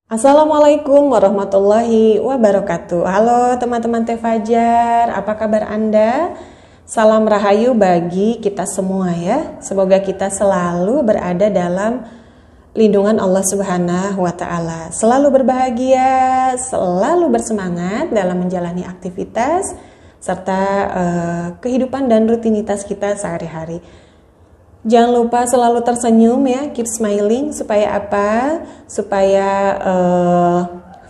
Assalamualaikum warahmatullahi wabarakatuh. Halo teman-teman Teh Fajar, apa kabar Anda? Salam rahayu bagi kita semua ya. Semoga kita selalu berada dalam lindungan Allah Subhanahu wa Ta'ala. Selalu berbahagia, selalu bersemangat dalam menjalani aktivitas serta kehidupan dan rutinitas kita sehari-hari. Jangan lupa selalu tersenyum ya, keep smiling. Supaya apa? Supaya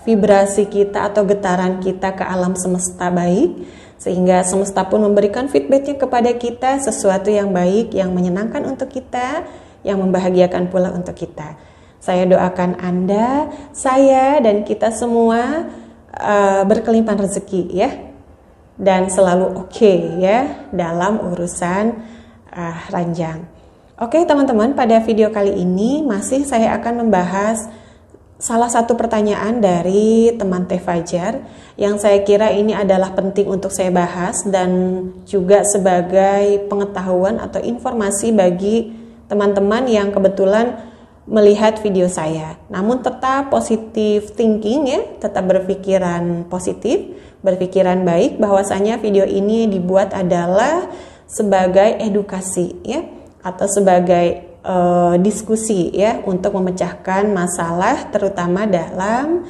vibrasi kita atau getaran kita ke alam semesta baik, sehingga semesta pun memberikan feedbacknya kepada kita sesuatu yang baik, yang menyenangkan untuk kita, yang membahagiakan pula untuk kita. Saya doakan Anda, saya dan kita semua berkelimpahan rezeki ya, dan selalu oke ya dalam urusan ranjang. Oke teman-teman, pada video kali ini masih saya akan membahas salah satu pertanyaan dari teman Teh Fajar yang saya kira ini adalah penting untuk saya bahas dan juga sebagai pengetahuan atau informasi bagi teman-teman yang kebetulan melihat video saya. Namun tetap positive thinking ya, tetap berpikiran positif, berpikiran baik, bahwasanya video ini dibuat adalah sebagai edukasi ya, atau sebagai diskusi ya, untuk memecahkan masalah terutama dalam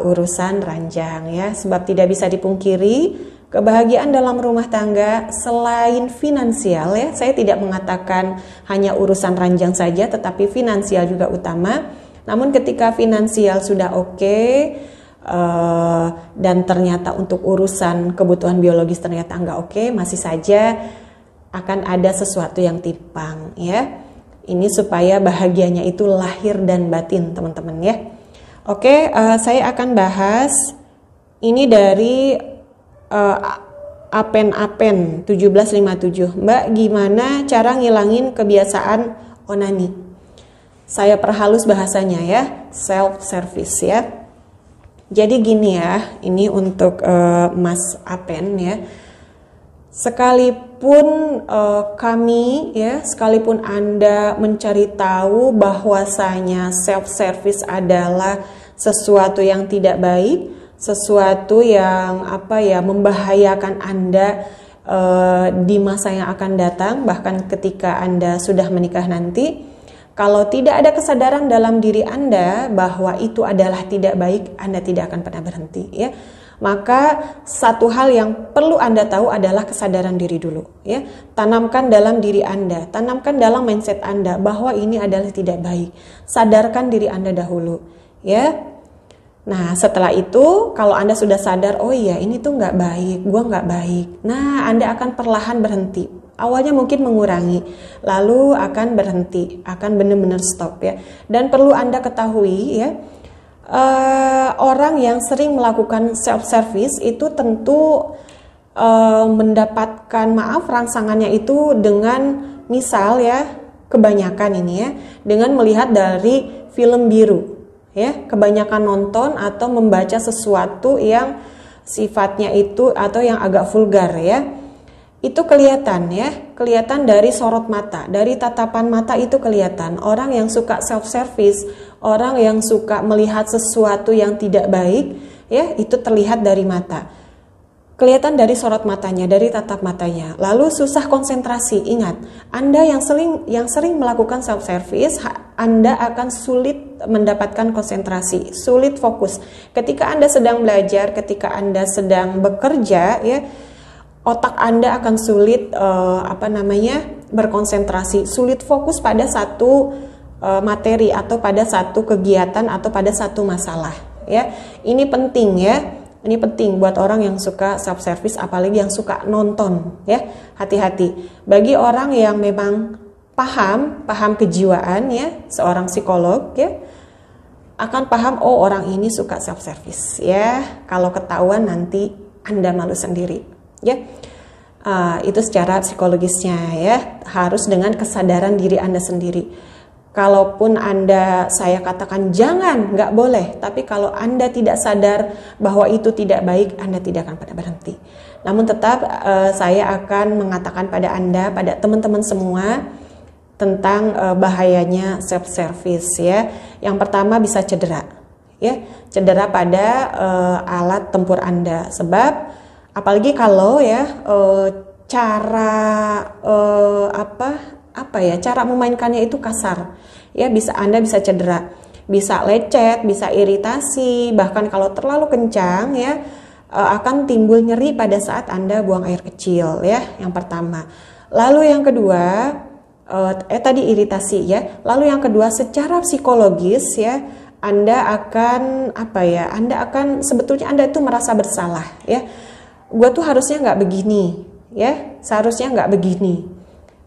urusan ranjang ya. Sebab tidak bisa dipungkiri, kebahagiaan dalam rumah tangga selain finansial ya, saya tidak mengatakan hanya urusan ranjang saja, tetapi finansial juga utama. Namun ketika finansial sudah oke, dan ternyata untuk urusan kebutuhan biologis ternyata enggak oke, masih saja akan ada sesuatu yang timpang ya. Ini supaya bahagianya itu lahir dan batin teman-teman ya. Oke, saya akan bahas ini dari Apen 1757. Mbak, gimana cara ngilangin kebiasaan onani? Saya perhalus bahasanya ya, self service ya. Jadi gini ya, ini untuk Mas Apen ya. Sekalipun kami ya, sekalipun Anda mencari tahu bahwasanya self service adalah sesuatu yang tidak baik, sesuatu yang membahayakan Anda di masa yang akan datang, bahkan ketika Anda sudah menikah nanti. Kalau tidak ada kesadaran dalam diri Anda bahwa itu adalah tidak baik, Anda tidak akan pernah berhenti ya. Maka satu hal yang perlu Anda tahu adalah kesadaran diri dulu ya. Tanamkan dalam diri Anda, tanamkan dalam mindset Anda bahwa ini adalah tidak baik. Sadarkan diri Anda dahulu ya. Nah setelah itu kalau Anda sudah sadar, oh iya ini tuh nggak baik, gua nggak baik. Nah Anda akan perlahan berhenti. Awalnya mungkin mengurangi, lalu akan berhenti, akan benar-benar stop ya. Dan perlu Anda ketahui ya, orang yang sering melakukan self service itu tentu mendapatkan rangsangannya itu dengan, misal ya, kebanyakan ini ya, dengan melihat dari film biru ya, kebanyakan nonton atau membaca sesuatu yang sifatnya itu atau yang agak vulgar ya. Itu kelihatan ya, kelihatan dari sorot mata, dari tatapan mata itu kelihatan. Orang yang suka self service, orang yang suka melihat sesuatu yang tidak baik ya, itu terlihat dari mata. Kelihatan dari sorot matanya, dari tatap matanya. Lalu susah konsentrasi. Ingat, Anda yang sering melakukan self service, Anda akan sulit mendapatkan konsentrasi, sulit fokus. Ketika Anda sedang belajar, ketika Anda sedang bekerja ya, otak Anda akan sulit berkonsentrasi, sulit fokus pada satu materi atau pada satu kegiatan atau pada satu masalah ya. Ini penting ya. Ini penting buat orang yang suka self service, apalagi yang suka nonton ya. Hati-hati. Bagi orang yang memang paham kejiwaan ya, seorang psikolog ya, akan paham oh orang ini suka self service ya. Kalau ketahuan nanti Anda malu sendiri ya. Itu secara psikologisnya ya, harus dengan kesadaran diri Anda sendiri. Kalaupun saya katakan jangan, nggak boleh, tapi kalau Anda tidak sadar bahwa itu tidak baik, Anda tidak akan pernah berhenti. Namun tetap saya akan mengatakan pada Anda, pada teman-teman semua, tentang bahayanya self service ya. Yang pertama bisa cedera ya, cedera pada alat tempur Anda. Sebab apalagi kalau ya cara cara memainkannya itu kasar, ya Anda bisa cedera, bisa lecet, bisa iritasi, bahkan kalau terlalu kencang ya akan timbul nyeri pada saat Anda buang air kecil, ya, yang pertama. Lalu yang kedua, tadi iritasi ya. Lalu yang kedua, secara psikologis ya, Anda akan sebetulnya Anda itu merasa bersalah, ya. Gue tuh harusnya nggak begini, ya, seharusnya nggak begini.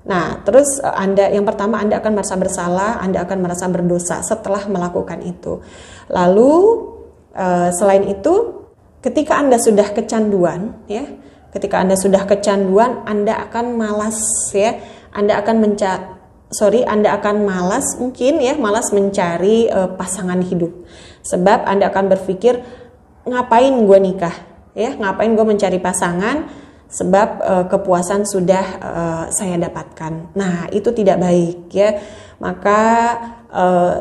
Nah, terus yang pertama Anda akan merasa bersalah, Anda akan merasa berdosa setelah melakukan itu. Lalu selain itu, ketika Anda sudah kecanduan, ya, Anda akan malas, ya, Anda akan malas mencari pasangan hidup. Sebab Anda akan berpikir, ngapain gue nikah, ya, ngapain gue mencari pasangan, sebab kepuasan sudah saya dapatkan. Nah, itu tidak baik, ya. Maka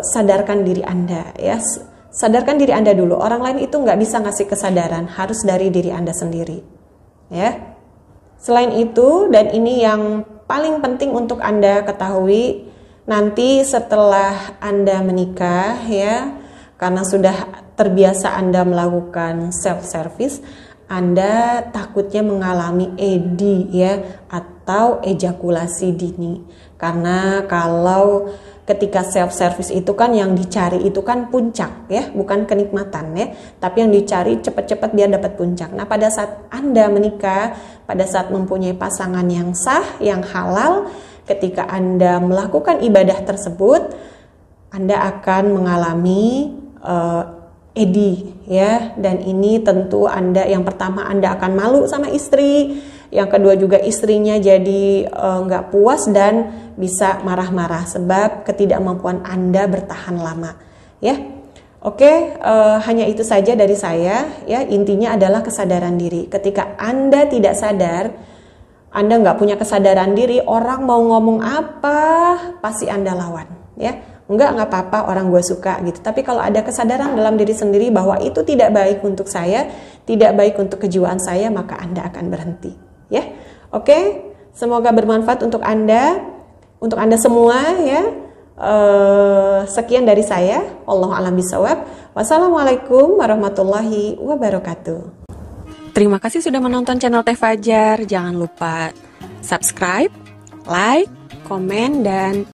sadarkan diri Anda, ya. Sadarkan diri Anda dulu. Orang lain itu nggak bisa ngasih kesadaran, harus dari diri Anda sendiri, ya. Selain itu, dan ini yang paling penting untuk Anda ketahui, nanti setelah Anda menikah, ya, karena sudah terbiasa Anda melakukan self service, Anda takutnya mengalami ED, ya, atau ejakulasi dini. Karena kalau ketika self service itu kan yang dicari itu kan puncak, ya, bukan kenikmatan, ya, tapi yang dicari cepat-cepat biar dapat puncak. Nah, pada saat Anda menikah, pada saat mempunyai pasangan yang sah, yang halal, ketika Anda melakukan ibadah tersebut, Anda akan mengalami ED, ya, dan ini tentu yang pertama Anda akan malu sama istri, yang kedua juga istrinya jadi nggak puas dan bisa marah-marah sebab ketidakmampuan Anda bertahan lama, ya. Oke, hanya itu saja dari saya, ya. Intinya adalah kesadaran diri. Ketika Anda tidak sadar, Anda nggak punya kesadaran diri, orang mau ngomong apa pasti Anda lawan, ya. Nggak apa-apa, orang gue suka gitu. Tapi kalau ada kesadaran dalam diri sendiri bahwa itu tidak baik untuk saya, tidak baik untuk kejiwaan saya, maka Anda akan berhenti, ya. Oke, semoga bermanfaat untuk Anda semua, ya. Sekian dari saya. Wallahu a'lam bishawab. Wassalamualaikum warahmatullahi wabarakatuh. Terima kasih sudah menonton channel Teh Fajar. Jangan lupa subscribe, like, komen, dan